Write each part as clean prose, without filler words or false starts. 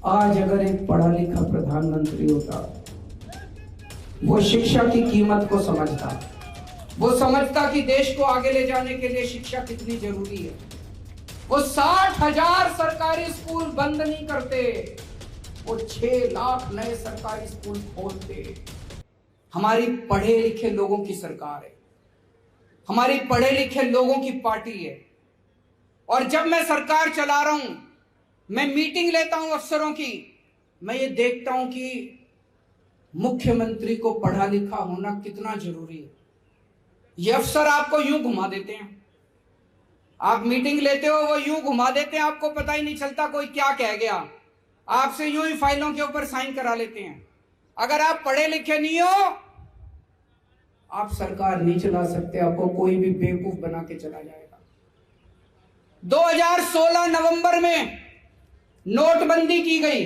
आज अगर एक पढ़ा लिखा प्रधानमंत्री होता, वो शिक्षा की कीमत को समझता, वो समझता कि देश को आगे ले जाने के लिए शिक्षा कितनी जरूरी है, वो 60,000 सरकारी स्कूल बंद नहीं करते, वो 6 लाख नए सरकारी स्कूल खोलते। हमारी पढ़े लिखे लोगों की सरकार है, हमारी पढ़े लिखे लोगों की पार्टी है। और जब मैं सरकार चला रहा हूं, मैं मीटिंग लेता हूं अफसरों की, मैं ये देखता हूं कि मुख्यमंत्री को पढ़ा लिखा होना कितना जरूरी है। ये अफसर आपको यूं घुमा देते हैं, आप मीटिंग लेते हो, वो यूं घुमा देते हैं, आपको पता ही नहीं चलता कोई क्या कह गया, आपसे यूं ही फाइलों के ऊपर साइन करा लेते हैं। अगर आप पढ़े लिखे नहीं हो, आप सरकार नहीं चला सकते, आपको कोई भी बेवकूफ बना के चला जाएगा। 2016 नवंबर में नोटबंदी की गई,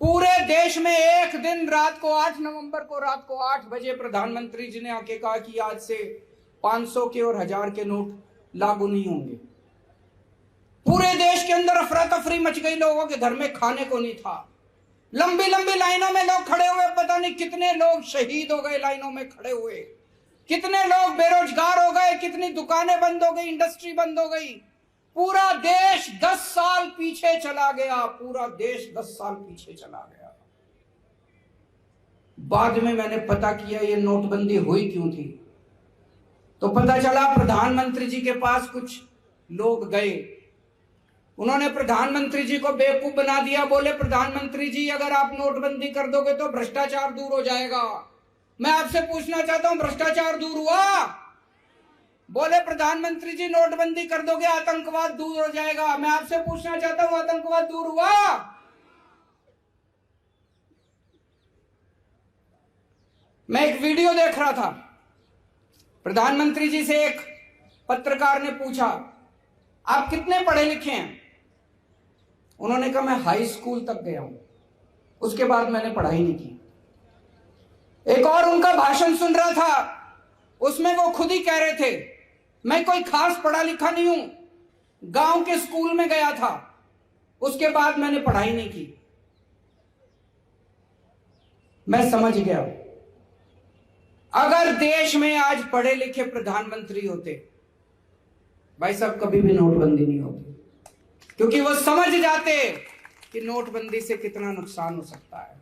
पूरे देश में एक दिन रात को 8 नवंबर को रात को 8 बजे प्रधानमंत्री जी ने आके कहा कि आज से 500 के और 1000 के नोट लागू नहीं होंगे। पूरे देश के अंदर अफरा तफरी मच गई, लोगों के घर में खाने को नहीं था, लंबी लंबी लाइनों में लोग खड़े हुए, पता नहीं कितने लोग शहीद हो गए लाइनों में खड़े हुए, कितने लोग बेरोजगार हो गए, कितनी दुकानें बंद हो गई, इंडस्ट्री बंद हो गई। पूरा देश 10 साल पीछे चला गया, पूरा देश 10 साल पीछे चला गया। बाद में मैंने पता किया ये नोटबंदी हुई क्यों थी, तो पता चला प्रधानमंत्री जी के पास कुछ लोग गए, उन्होंने प्रधानमंत्री जी को बेवकूफ बना दिया। बोले प्रधानमंत्री जी अगर आप नोटबंदी कर दोगे तो भ्रष्टाचार दूर हो जाएगा। मैं आपसे पूछना चाहता हूं, भ्रष्टाचार दूर हुआ? बोले प्रधानमंत्री जी नोटबंदी कर दोगे आतंकवाद दूर हो जाएगा। मैं आपसे पूछना चाहता हूं, आतंकवाद दूर हुआ? मैं एक वीडियो देख रहा था, प्रधानमंत्री जी से एक पत्रकार ने पूछा आप कितने पढ़े लिखे हैं? उन्होंने कहा मैं हाई स्कूल तक गया हूं, उसके बाद मैंने पढ़ाई नहीं की। एक और उनका भाषण सुन रहा था, उसमें वो खुद ही कह रहे थे मैं कोई खास पढ़ा लिखा नहीं हूं, गांव के स्कूल में गया था, उसके बाद मैंने पढ़ाई नहीं की। मैं समझ गया, अगर देश में आज पढ़े लिखे प्रधानमंत्री होते, भाई साहब कभी भी नोटबंदी नहीं होती, क्योंकि वो समझ जाते कि नोटबंदी से कितना नुकसान हो सकता है।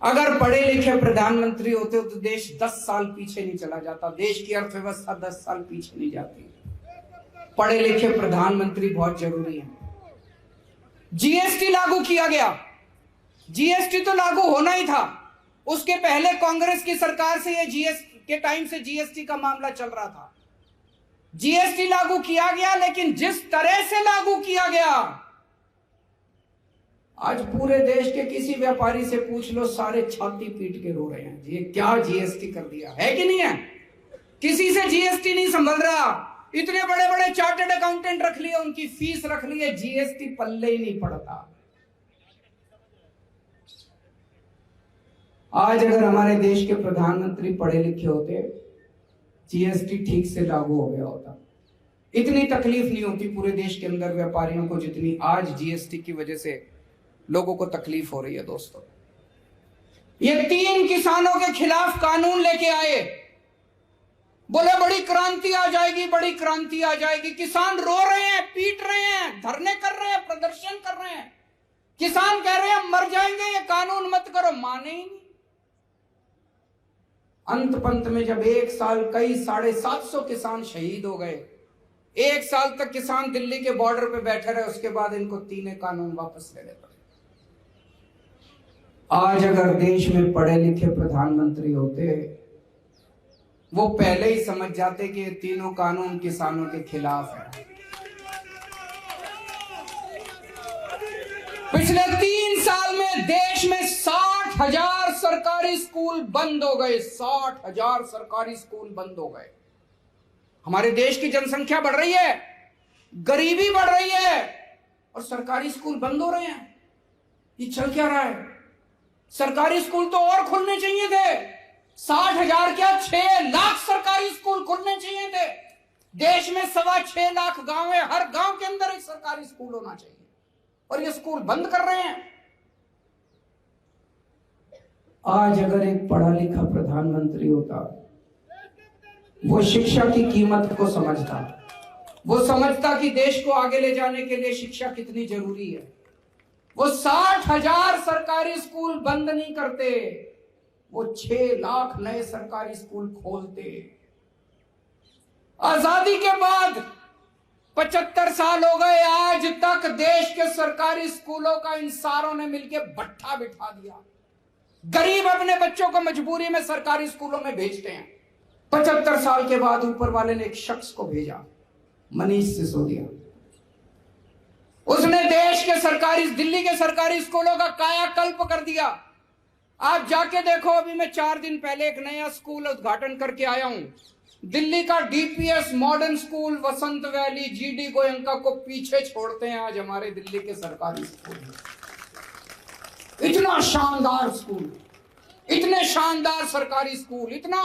अगर पढ़े लिखे प्रधानमंत्री होते तो देश 10 साल पीछे नहीं चला जाता, देश की अर्थव्यवस्था 10 साल पीछे नहीं जाती। पढ़े लिखे प्रधानमंत्री बहुत जरूरी है। जीएसटी लागू किया गया, जीएसटी तो लागू होना ही था, उसके पहले कांग्रेस की सरकार से ये जीएसटी के टाइम से जीएसटी का मामला चल रहा था। जीएसटी लागू किया गया, लेकिन जिस तरह से लागू किया गया, आज पूरे देश के किसी व्यापारी से पूछ लो, सारे छाती पीट के रो रहे हैं, ये क्या जीएसटी कर दिया है कि नहीं है? किसी से जीएसटी नहीं संभल रहा, इतने बड़े बड़े चार्टर्ड अकाउंटेंट रख लिए, उनकी फीस रख ली है, जीएसटी पल्ले ही नहीं पड़ता। आज अगर हमारे देश के प्रधानमंत्री पढ़े लिखे होते, जीएसटी ठीक से लागू हो गया होता, इतनी तकलीफ नहीं होती पूरे देश के अंदर व्यापारियों को जितनी आज जीएसटी की वजह से लोगों को तकलीफ हो रही है। दोस्तों, ये 3 किसानों के खिलाफ कानून लेके आए, बोले बड़ी क्रांति आ जाएगी, बड़ी क्रांति आ जाएगी। किसान रो रहे हैं, पीट रहे हैं, धरने कर रहे हैं, प्रदर्शन कर रहे हैं, किसान कह रहे हैं मर जाएंगे, ये कानून मत करो, माने ही नहीं। अंत पंत में जब 1 साल कई 750 किसान शहीद हो गए, 1 साल तक किसान दिल्ली के बॉर्डर पे बैठे रहे, उसके बाद इनको 3 कानून वापस लेने पड़े। आज अगर देश में पढ़े लिखे प्रधानमंत्री होते, वो पहले ही समझ जाते कि ये 3 कानून किसानों के खिलाफ है। पिछले 3 साल में देश में 60,000 सरकारी स्कूल बंद हो गए, 60,000 सरकारी स्कूल बंद हो गए। हमारे देश की जनसंख्या बढ़ रही है, गरीबी बढ़ रही है, और सरकारी स्कूल बंद हो रहे हैं। ये चल क्या रहा है? सरकारी स्कूल तो और खुलने चाहिए थे, 60,000 क्या 6 लाख सरकारी स्कूल खुलने चाहिए थे। देश में 6.25 लाख गांव है, हर गांव के अंदर एक सरकारी स्कूल होना चाहिए। और ये स्कूल बंद कर रहे हैं। आज अगर एक पढ़ा लिखा प्रधानमंत्री होता, वो शिक्षा की कीमत को समझता, वो समझता कि देश को आगे ले जाने के लिए शिक्षा कितनी जरूरी है, वो 60,000 सरकारी स्कूल बंद नहीं करते, वो 6 लाख नए सरकारी स्कूल खोलते। आजादी के बाद 75 साल हो गए, आज तक देश के सरकारी स्कूलों का इन सारों ने मिलकर भट्ठा बिठा दिया। गरीब अपने बच्चों को मजबूरी में सरकारी स्कूलों में भेजते हैं। 75 साल के बाद ऊपर वाले ने एक शख्स को भेजा, मनीष सिसोदिया। उसने देश के सरकारी, दिल्ली के सरकारी स्कूलों का कायाकल्प कर दिया। आप जाके देखो, अभी मैं 4 दिन पहले एक नया स्कूल उद्घाटन करके आया हूं, दिल्ली का डीपीएस मॉडर्न स्कूल वसंत वैली, जीडी गोयंका को पीछे छोड़ते हैं आज हमारे दिल्ली के सरकारी स्कूल। इतना शानदार स्कूल, इतने शानदार सरकारी स्कूल, इतना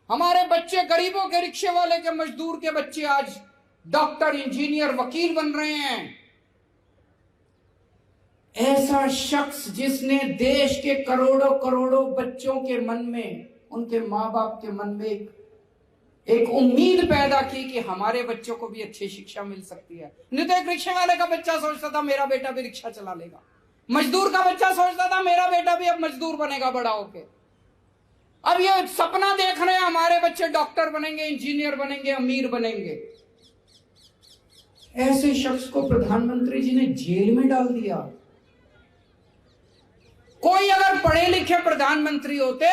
हमारे बच्चे, गरीबों के, रिक्शे वाले के, मजदूर के बच्चे आज डॉक्टर, इंजीनियर, वकील बन रहे हैं। ऐसा शख्स जिसने देश के करोड़ों करोड़ों बच्चों के मन में, उनके मां बाप के मन में एक उम्मीद पैदा की कि हमारे बच्चों को भी अच्छी शिक्षा मिल सकती है। नहीं तो एक रिक्शे वाले का बच्चा सोचता था मेरा बेटा भी रिक्शा चला लेगा, मजदूर का बच्चा सोचता था मेरा बेटा भी अब मजदूर बनेगा बड़ा होके। अब ये सपना देख रहे हैं हमारे बच्चे डॉक्टर बनेंगे, इंजीनियर बनेंगे, अमीर बनेंगे। ऐसे शख्स को प्रधानमंत्री जी ने जेल में डाल दिया। कोई अगर पढ़े लिखे प्रधानमंत्री होते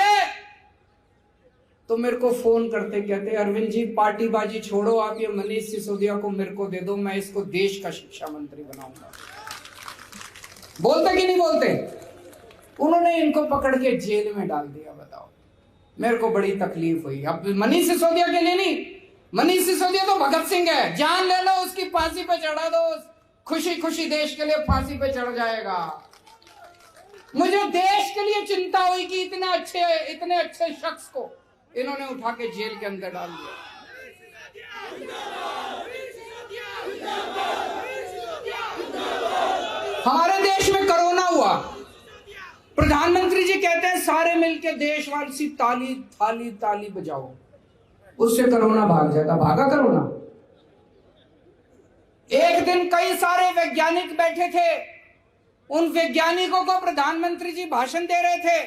तो मेरे को फोन करते, कहते अरविंद जी पार्टीबाजी छोड़ो, आप ये मनीष सिसोदिया को मेरे को दे दो, मैं इसको देश का शिक्षा मंत्री बनाऊंगा। बोलते कि नहीं बोलते? उन्होंने इनको पकड़ के जेल में डाल दिया। बताओ, मेरे को बड़ी तकलीफ हुई। अब मनीष सिसोदिया के लिए नहीं, मनीष सिसोदिया तो भगत सिंह है, जान ले लो उसकी, फांसी पे चढ़ा दो, खुशी खुशी देश के लिए फांसी पे चढ़ जाएगा। मुझे देश के लिए चिंता हुई कि इतने अच्छे शख्स को इन्होंने उठा के जेल के अंदर डाल दिया। हमारे देश में कोरोना हुआ, प्रधानमंत्री जी कहते हैं सारे मिलके देशवासी ताली ताली ताली बजाओ, उससे कोरोना भाग जाएगा। भागा कोरोना? एक दिन कई सारे वैज्ञानिक बैठे थे, उन वैज्ञानिकों को प्रधानमंत्री जी भाषण दे रहे थे।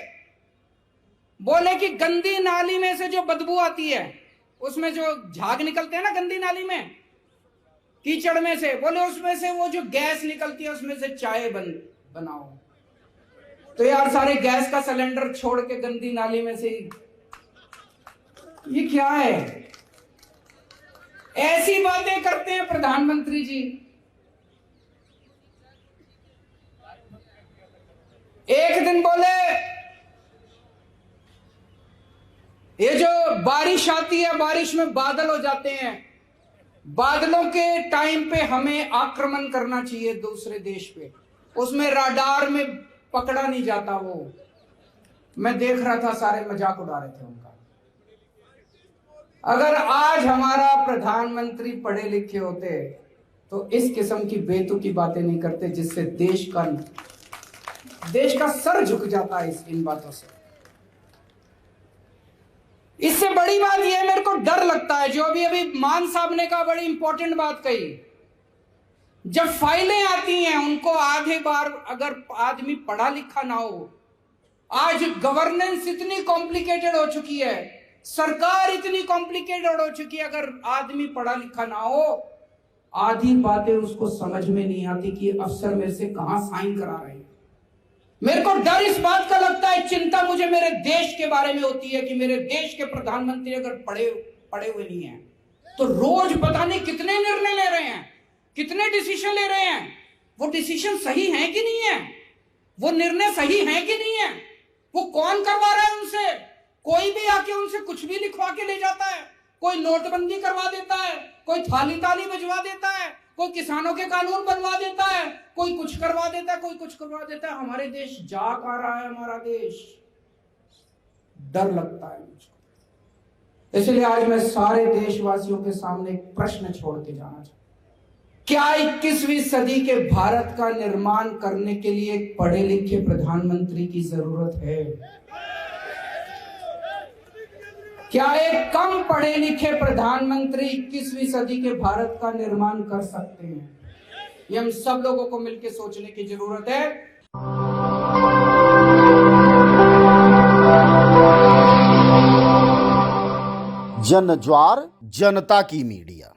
बोले कि गंदी नाली में से जो बदबू आती है, उसमें जो झाग निकलते हैं ना गंदी नाली में, कीचड़ में से, बोले उसमें से वो जो गैस निकलती है उसमें से चाय बनाओ। तो यार सारे गैस का सिलेंडर छोड़ के गंदी नाली में से, ये क्या है? ऐसी बातें करते हैं प्रधानमंत्री जी। एक दिन बोले ये जो बारिश आती है, बारिश में बादल हो जाते हैं, बादलों के टाइम पे हमें आक्रमण करना चाहिए दूसरे देश पे, उसमें राडार में पकड़ा नहीं जाता। वो मैं देख रहा था, सारे मजाक उड़ा रहे थे उनका। अगर आज हमारा प्रधानमंत्री पढ़े लिखे होते तो इस किस्म की बेतुकी बातें नहीं करते, जिससे देश का सर झुक जाता है इन बातों से। इससे बड़ी बात यह, मेरे को डर लगता है, जो अभी मान साहब ने कहा, बड़ी इंपॉर्टेंट बात कही। जब फाइलें आती हैं उनको आधे बार, अगर आदमी पढ़ा लिखा ना हो, आज गवर्नेंस इतनी कॉम्प्लिकेटेड हो चुकी है, सरकार इतनी कॉम्प्लिकेटेड हो चुकी है, अगर आदमी पढ़ा लिखा ना हो, आधी बातें उसको समझ में नहीं आती कि अफसर मेरे से कहां साइन करा रहे हैं। मेरे को डर इस बात का लगता है, चिंता मुझे मेरे देश के बारे में होती है कि मेरे देश के प्रधानमंत्री अगर पढ़े हुए नहीं हैं तो रोज पता नहीं कितने निर्णय ले रहे हैं, कितने डिसीजन ले रहे हैं। वो डिसीजन सही है कि नहीं है? वो निर्णय सही है कि नहीं है? वो कौन करवा रहा है उनसे? कोई भी आके उनसे कुछ भी लिखवा के ले जाता है। कोई नोटबंदी करवा देता है, कोई थाली ताली बजवा देता है, कोई किसानों के कानून बनवा देता है, कोई कुछ करवा देता है, कोई कुछ करवा देता है। हमारे देश जा पा रहा है, हमारा देश। डर लगता है मुझको। इसलिए आज मैं सारे देशवासियों के सामने एक प्रश्न छोड़ के जाना चाहता हूं। क्या 21वीं सदी के भारत का निर्माण करने के लिए एक पढ़े लिखे प्रधानमंत्री की जरूरत है? क्या एक कम पढ़े लिखे प्रधानमंत्री 21वीं सदी के भारत का निर्माण कर सकते हैं? ये हम सब लोगों को मिलकर सोचने की जरूरत है। जन ज्वार जनता की मीडिया।